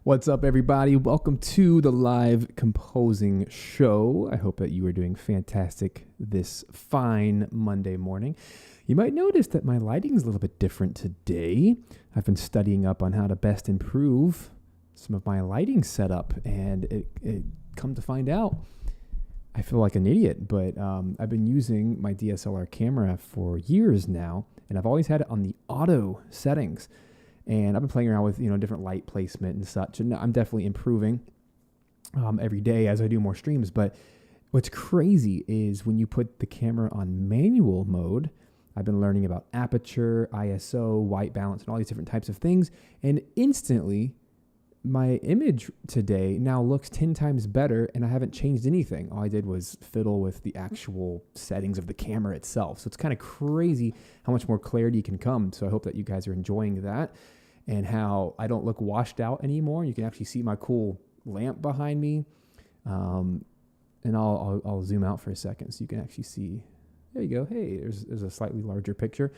What's up, everybody? Welcome to the live composing show. I hope that you are doing fantastic this fine Monday morning. You might notice that my lighting is a little bit different today. I've been studying up on how to best improve some of my lighting setup, and it come to find out, I feel like an idiot, but I've been using my DSLR camera for years now, and I've always had it on the auto settings. And I've been playing around with, different light placement and such. And I'm definitely improving every day as I do more streams. But what's crazy is when you put the camera on manual mode, I've been learning about aperture, ISO, white balance, and all these different types of things. And instantly, my image today now looks 10 times better, and I haven't changed anything. All I did was fiddle with the actual settings of the camera itself. So it's kind of crazy how much more clarity can come. So I hope that you guys are enjoying that, and how I don't look washed out anymore. You can actually see my cool lamp behind me. And I'll zoom out for a second so you can actually see. There you go. Hey, there's a slightly larger picture.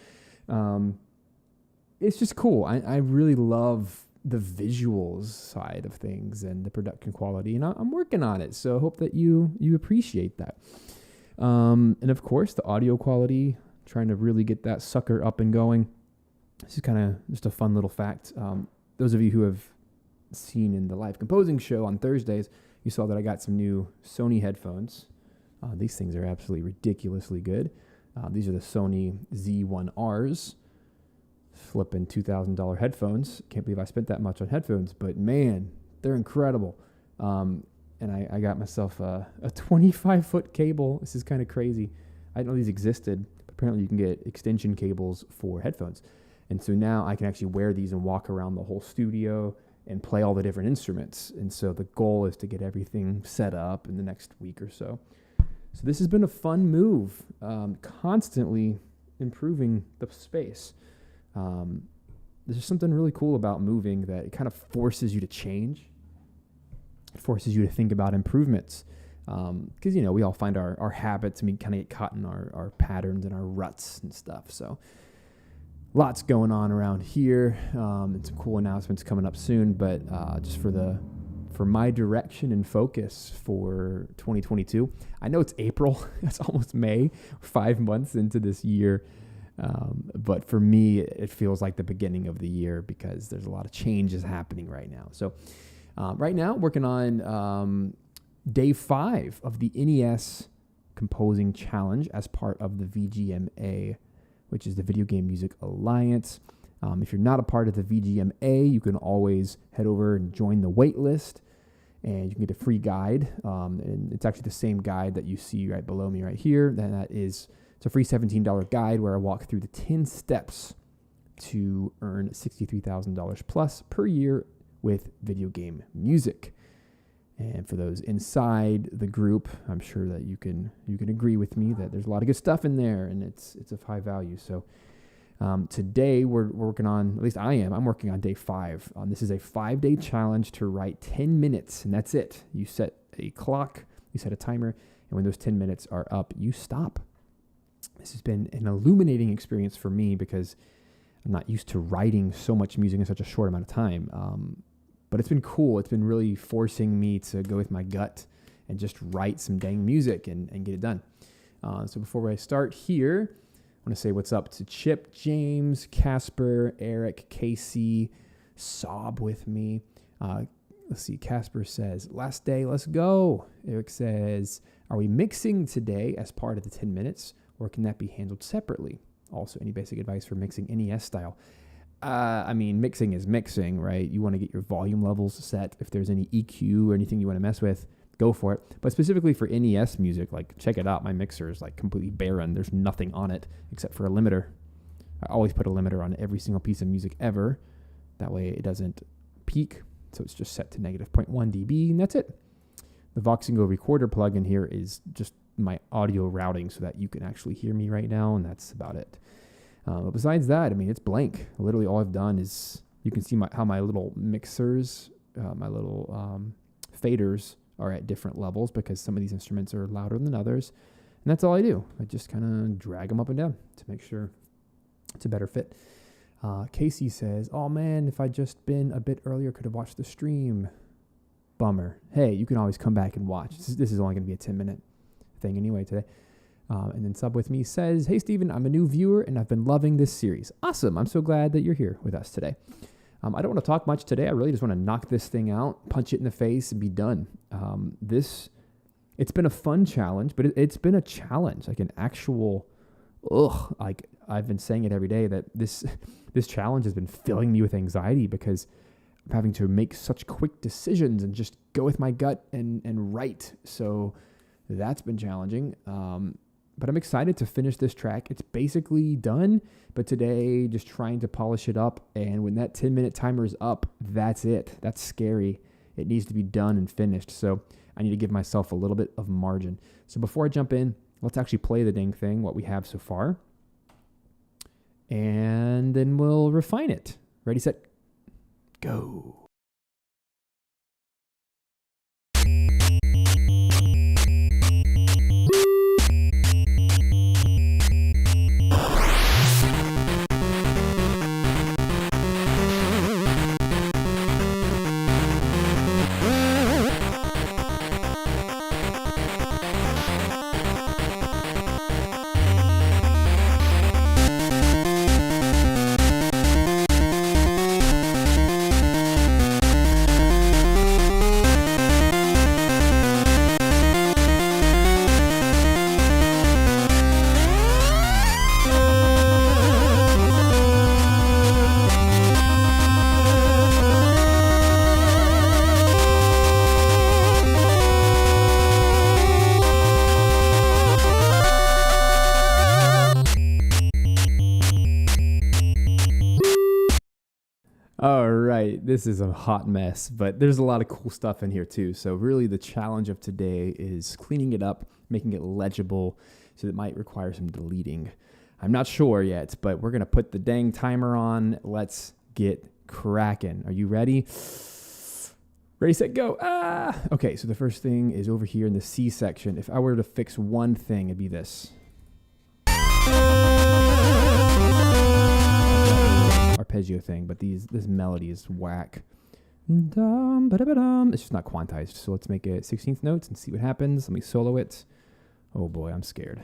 It's just cool. I really love the visuals side of things and the production quality, and I'm working on it. So I hope that you appreciate that. And of course, the audio quality, trying to really get that sucker up and going. This is kind of just a fun little fact. Those of you who have seen in the live composing show on Thursdays, you saw that I got some new Sony headphones. These things are absolutely ridiculously good. These are the Sony Z1Rs. Flipping $2,000 headphones. Can't believe I spent that much on headphones, but man, they're incredible. And I got myself a 25-foot cable. This is kind of crazy. I didn't know these existed. Apparently you can get extension cables for headphones. And so now I can actually wear these and walk around the whole studio and play all the different instruments. And so the goal is to get everything set up in the next week or so. So this has been a fun move, constantly improving the space. There's just something really cool about moving, that it kind of forces you to change. It forces you to think about improvements. Because, we all find our habits, and we kind of get caught in our patterns and our ruts and stuff. So lots going on around here, and some cool announcements coming up soon. But just for my direction and focus for 2022, I know it's April. It's almost May. 5 months into this year. But for me, it feels like the beginning of the year because there's a lot of changes happening right now. So right now, working on day 5 of the NES Composing Challenge as part of the VGMA, which is the Video Game Music Alliance. If you're not a part of the VGMA, you can always head over and join the wait list, and you can get a free guide. And it's actually the same guide that you see right below me right here. And that is... It's a free $17 guide where I walk through the 10 steps to earn $63,000 plus per year with video game music. And for those inside the group, I'm sure that you can agree with me that there's a lot of good stuff in there, and it's of high value. So today we're working on, at least I'm working on day 5. This is a 5-day challenge to write 10 minutes, and that's it. You set a clock, you set a timer, and when those 10 minutes are up, you stop. This has been an illuminating experience for me because I'm not used to writing so much music in such a short amount of time. But it's been cool. It's been really forcing me to go with my gut and just write some dang music and get it done. So before I start here, I want to say what's up to Chip, James, Casper, Eric, Casey, Sob with me. Let's see. Casper says, last day, let's go. Eric says, are we mixing today as part of the 10 minutes? Or can that be handled separately? Also, any basic advice for mixing NES style? Mixing is mixing, right? You want to get your volume levels set. If there's any EQ or anything you want to mess with, go for it. But specifically for NES music, check it out. My mixer is completely barren. There's nothing on it except for a limiter. I always put a limiter on every single piece of music ever. That way it doesn't peak. So it's just set to -0.1 dB, and that's it. The Voxingo recorder plugin here is just my audio routing so that you can actually hear me right now, and that's about it. But besides that, it's blank. Literally all I've done is, you can see how my little mixers, my little faders are at different levels because some of these instruments are louder than others. And that's all I do. I just kind of drag them up and down to make sure it's a better fit. Casey says, oh man, if I'd just been a bit earlier, could have watched the stream. Bummer. Hey, you can always come back and watch. This is only going to be a 10-minute thing anyway today. And then Sub With Me says, hey, Steven, I'm a new viewer and I've been loving this series. Awesome. I'm so glad that you're here with us today. I don't want to talk much today. I really just want to knock this thing out, punch it in the face, and be done. It's been a fun challenge, but it's been a challenge, like an actual, like I've been saying it every day that this challenge has been filling me with anxiety because I'm having to make such quick decisions and just go with my gut and write. So that's been challenging. But I'm excited to finish this track. It's basically done, but today just trying to polish it up. And when that 10-minute timer is up, that's it. That's scary. It needs to be done and finished. So I need to give myself a little bit of margin. So before I jump in, let's actually play the dang thing, what we have so far. And then we'll refine it. Ready, set, go. All right, this is a hot mess, but there's a lot of cool stuff in here too. So really the challenge of today is cleaning it up, making it legible, so that might require some deleting. I'm not sure yet, but we're going to put the dang timer on. Let's get cracking. Are you ready? Ready, set, go. Okay, so the first thing is over here in the C section. If I were to fix one thing, it'd be this. Arpeggio thing, but this melody is whack. It's just not quantized, so let's make it 16th notes and see what happens. Let me solo it. Oh boy, I'm scared.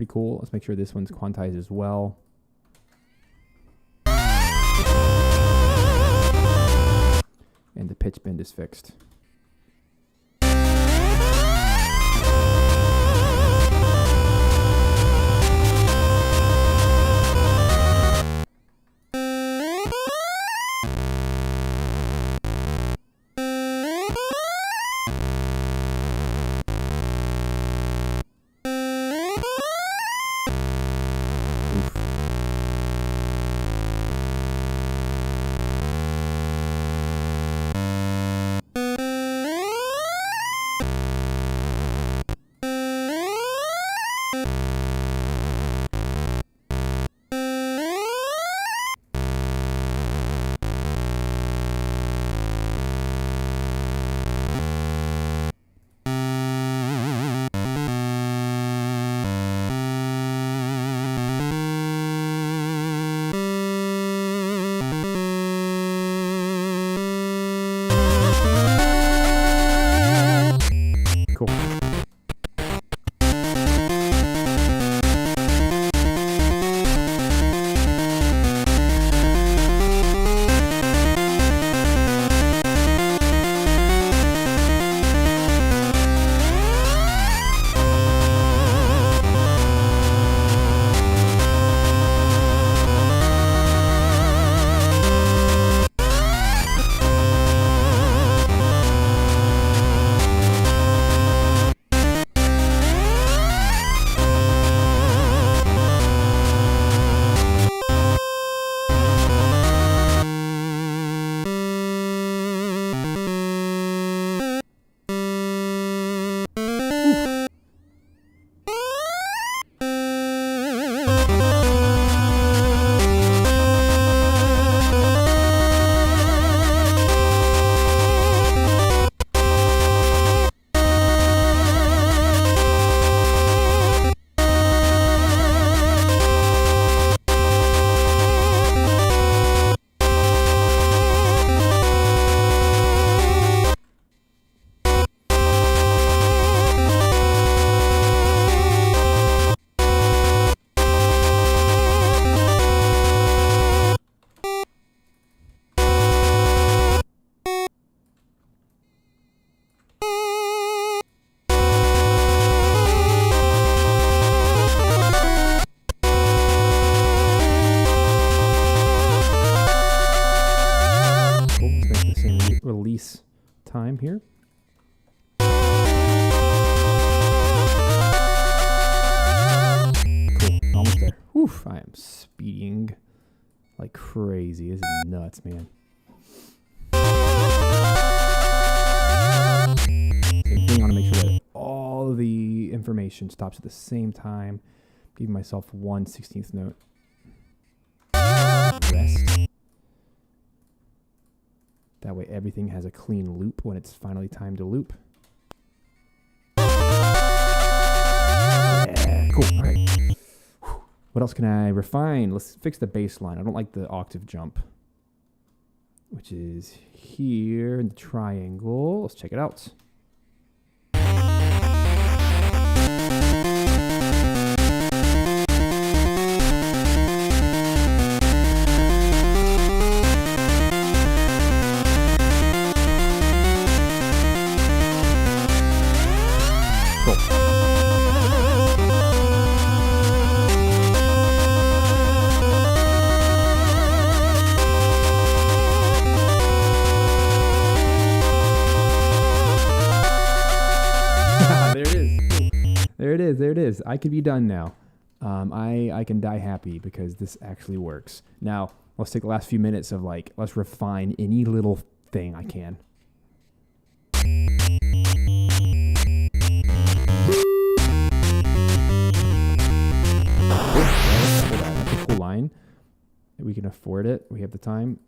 Cool. Let's make sure this one's quantized as well. And the pitch bend is fixed. time here. Cool, almost there. Oof, I am speeding like crazy. This is nuts, man. Same thing, I want to make sure that all of the information stops at the same time. Giving myself 1/16th note. Rest. That way everything has a clean loop when it's finally time to loop. Yeah, cool. All right. What else can I refine? Let's fix the bass line. I don't like the octave jump, which is here in the triangle. Let's check it out. There it is. I could be done now. I can die happy because this actually works. Now, let's take the last few minutes of let's refine any little thing I can. That's a cool line. We can afford it. We have the time.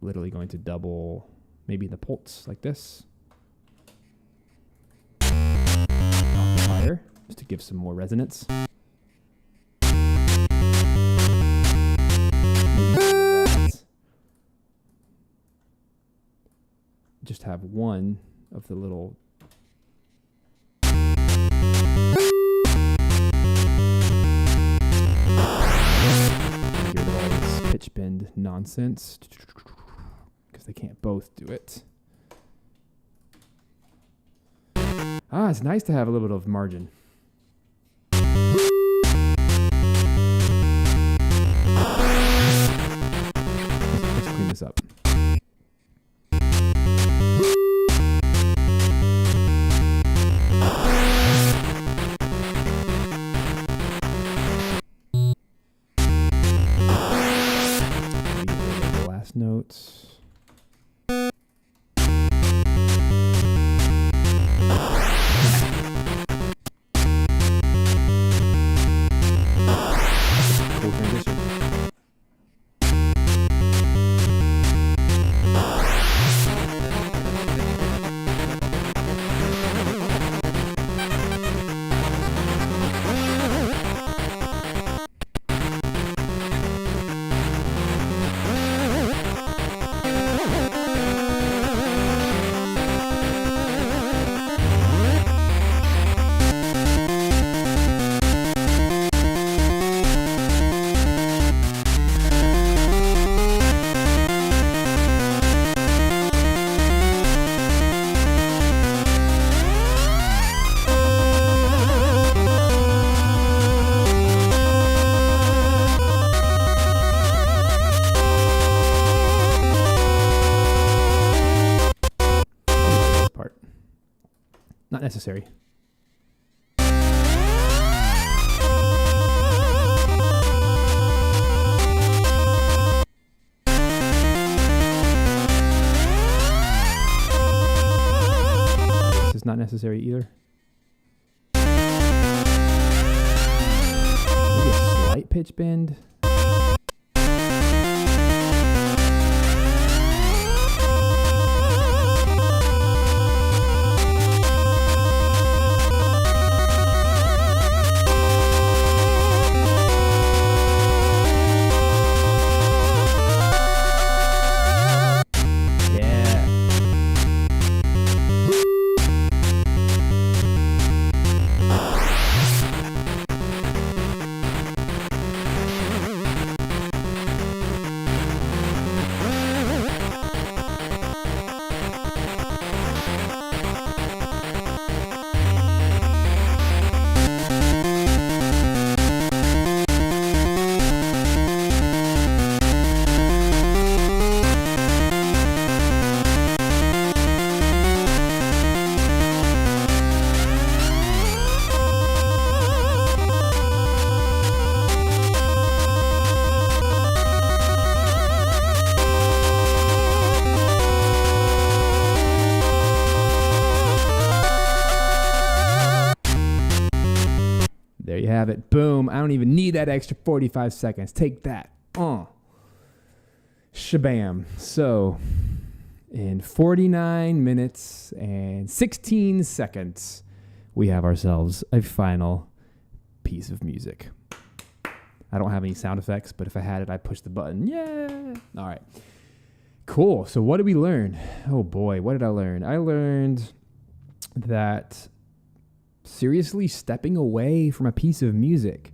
Literally going to double maybe the pulse like this. Just to give some more resonance. Just have one of the little get rid of all this pitch bend nonsense because they can't both do it. It's nice to have a little bit of margin. Let's clean this up. The last notes. Not necessary. This is not necessary either. Maybe a slight pitch bend. have it. Boom. I don't even need that extra 45 seconds. Take that. Shabam. So in 49 minutes and 16 seconds, we have ourselves a final piece of music. I don't have any sound effects, but if I had it, I'd push the button. Yeah. All right. Cool. So what did we learn? Oh boy, what did I learn? I learned that seriously stepping away from a piece of music,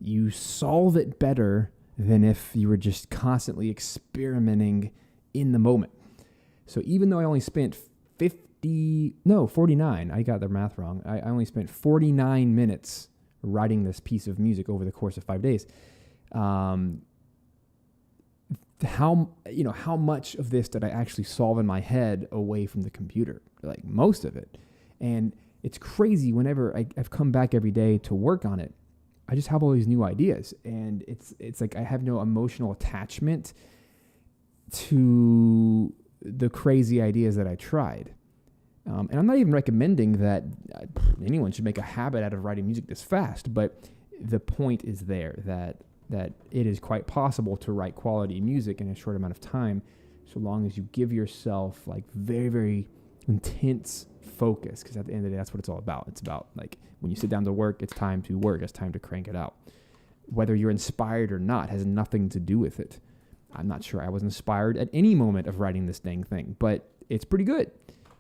you solve it better than if you were just constantly experimenting in the moment. So even though I only spent 49, I got the math wrong. I only spent 49 minutes writing this piece of music over the course of 5 days. How much of this did I actually solve in my head away from the computer? Like most of it. And it's crazy whenever I've come back every day to work on it. I just have all these new ideas, and it's like I have no emotional attachment to the crazy ideas that I tried. And I'm not even recommending that anyone should make a habit out of writing music this fast, but the point is there that it is quite possible to write quality music in a short amount of time, so long as you give yourself like very, very intense focus, because at the end of the day, that's what it's all about. It's about like when you sit down to work, it's time to work. It's time to crank it out. Whether you're inspired or not has nothing to do with it. I'm not sure I was inspired at any moment of writing this dang thing, but it's pretty good.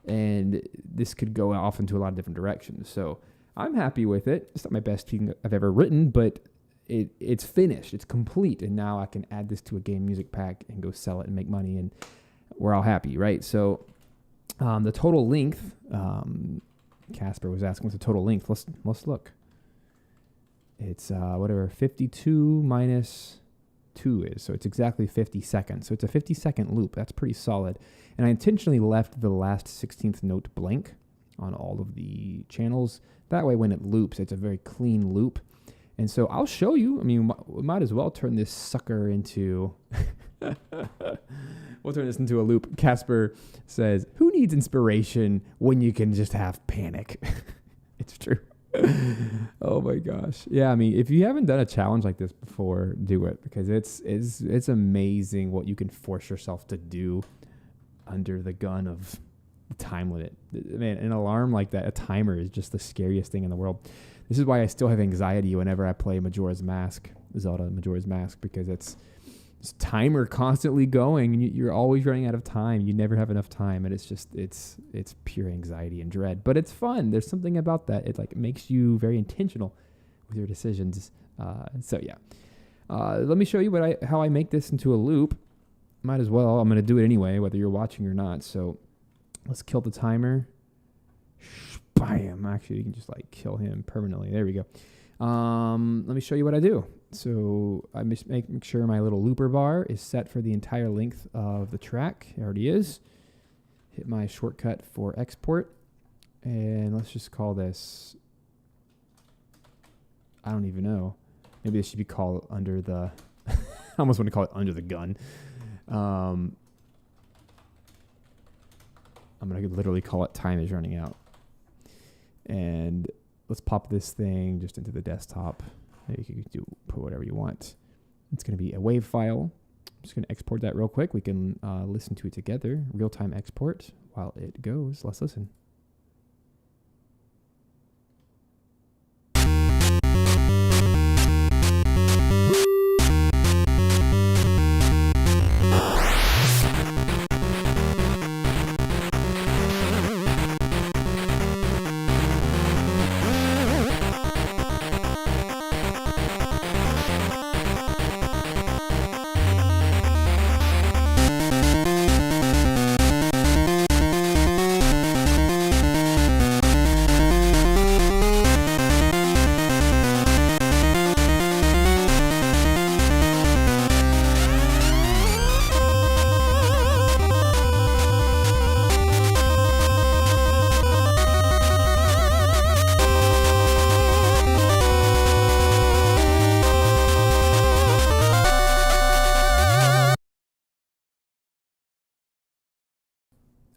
And this could go off into a lot of different directions. So I'm happy with it. It's not my best thing I've ever written, but it's finished. It's complete. And now I can add this to a game music pack and go sell it and make money, and we're all happy, right? So the total length, Casper was asking what's the total length. Let's look. It's 52 minus 2 is. So it's exactly 50 seconds. So it's a 50-second loop. That's pretty solid. And I intentionally left the last 16th note blank on all of the channels. That way when it loops, it's a very clean loop. And so I'll show you. I mean, we might as well turn this sucker into... We'll turn this into a loop. Casper says, who needs inspiration when you can just have panic? It's true. Oh my gosh. Yeah, I mean, if you haven't done a challenge like this before, do it, because it's amazing what you can force yourself to do under the gun of the time limit. Man, an alarm like that, a timer, is just the scariest thing in the world. This is why I still have anxiety whenever I play Zelda Majora's Mask, because it's timer constantly going, and you're always running out of time. You never have enough time, and it's pure anxiety and dread. But it's fun. There's something about that. It like makes you very intentional with your decisions. So yeah, let me show you how I make this into a loop. Might as well. I'm gonna do it anyway, whether you're watching or not. So let's kill the timer. Bam! Actually, you can just like kill him permanently. There we go. Let me show you what I do. So I make sure my little looper bar is set for the entire length of the track. It already is. Hit my shortcut for export. And let's just call this, I don't even know. Maybe this should be called under the, I almost want to call it under the gun. I'm going to literally call it time is running out. And let's pop this thing just into the desktop. You can put whatever you want. It's going to be a WAV file. I'm just going to export that real quick. We can listen to it together. Real-time export while it goes. Let's listen.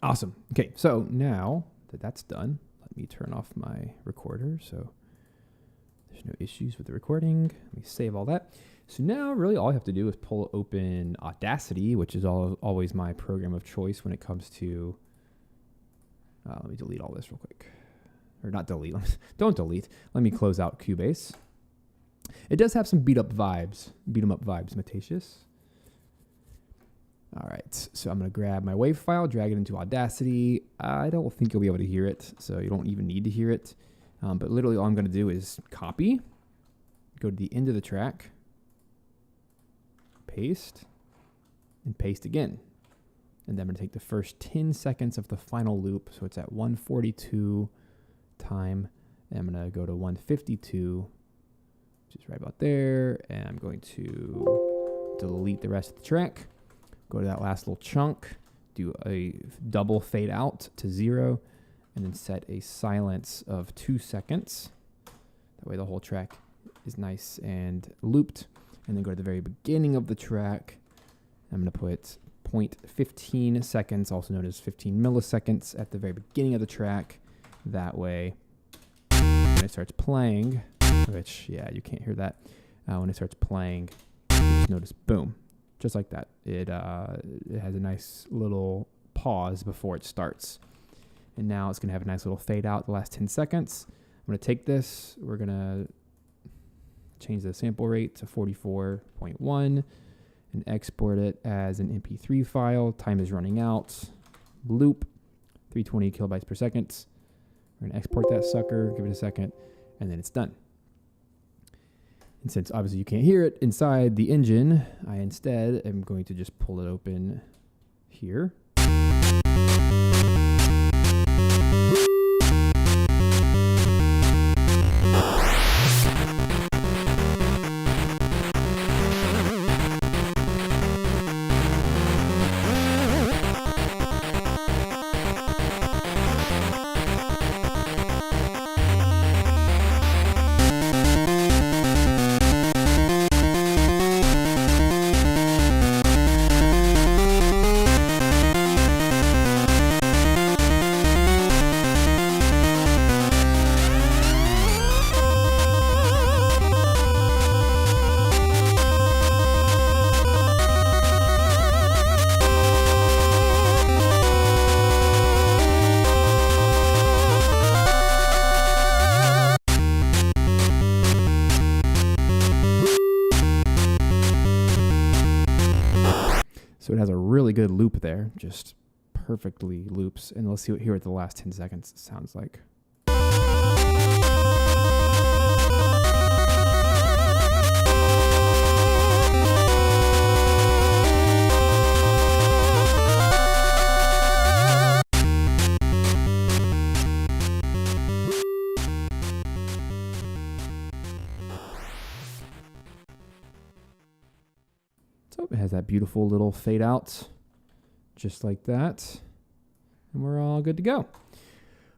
Awesome. Okay, so now that that's done, let me turn off my recorder so there's no issues with the recording. Let me save all that. So now really all I have to do is pull open Audacity, which is always my program of choice when it comes to, let me delete all this real quick. Or not delete, don't delete. Let me close out Cubase. It does have some beat 'em up vibes, Matatius. All right, so I'm gonna grab my WAV file, drag it into Audacity. I don't think you'll be able to hear it, so you don't even need to hear it. But literally all I'm gonna do is copy, go to the end of the track, paste, and paste again. And then I'm gonna take the first 10 seconds of the final loop, so it's at 142 time, and I'm gonna go to 152, which is right about there, and I'm going to delete the rest of the track, go to that last little chunk, do a double fade out to 0, and then set a silence of 2 seconds. That way the whole track is nice and looped. And then go to the very beginning of the track. I'm going to put 0.15 seconds, also known as 15 milliseconds, at the very beginning of the track. That way, when it starts playing, which, yeah, you can't hear that. When it starts playing, you just notice, boom, just like that. It has a nice little pause before it starts. And now it's going to have a nice little fade out the last 10 seconds. I'm going to take this. We're going to change the sample rate to 44.1 and export it as an MP3 file. Time is running out. Loop, 320 kilobytes per second. We're going to export that sucker, give it a second, and then it's done. And since obviously you can't hear it inside the engine, I instead am going to just pull it open here. So it has a really good loop there, just perfectly loops. And let's hear what the last 10 seconds sounds like. So it has that beautiful little fade out, just like that. And we're all good to go.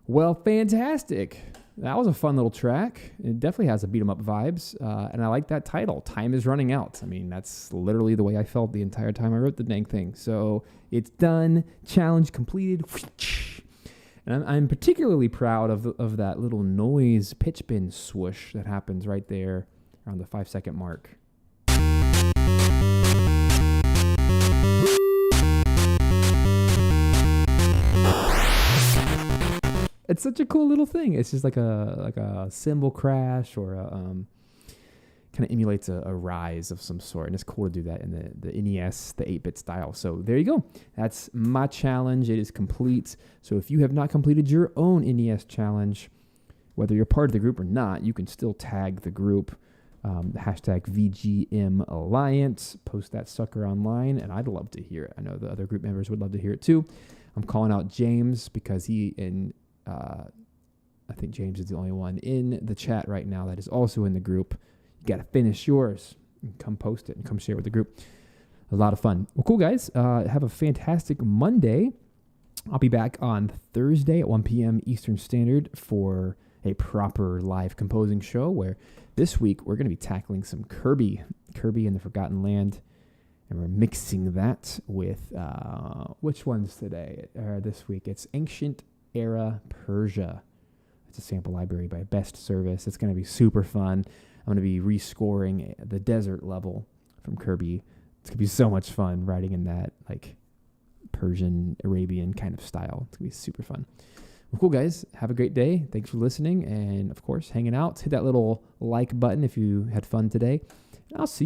Well, fantastic. That was a fun little track. It definitely has a beat 'em up vibes. And I like that title, Time is Running Out. I mean, that's literally the way I felt the entire time I wrote the dang thing. So it's done, challenge completed. And I'm particularly proud of that little noise pitch bend swoosh that happens right there around the 5-second mark. It's such a cool little thing. It's just like a cymbal crash or a kind of emulates a rise of some sort. And it's cool to do that in the NES, the 8-bit style. So there you go. That's my challenge. It is complete. So if you have not completed your own NES challenge, whether you're part of the group or not, you can still tag the group. The hashtag vgmalliance. Post that sucker online, and I'd love to hear it. I know the other group members would love to hear it too. I'm calling out James because I think James is the only one in the chat right now that is also in the group. You got to finish yours and come post it and come share it with the group. A lot of fun. Well, cool, guys. Have a fantastic Monday. I'll be back on Thursday at 1 p.m. Eastern Standard for a proper live composing show where this week we're going to be tackling some Kirby in the Forgotten Land. And we're mixing that with, which one's today? This week? It's Ancient Era Persia. It's a sample library by Best Service. It's going to be super fun. I'm going to be rescoring the desert level from Kirby. It's going to be so much fun writing in that like Persian, Arabian kind of style. It's going to be super fun. Well, cool, guys. Have a great day. Thanks for listening. And, of course, hanging out. Hit that little like button if you had fun today. I'll see you.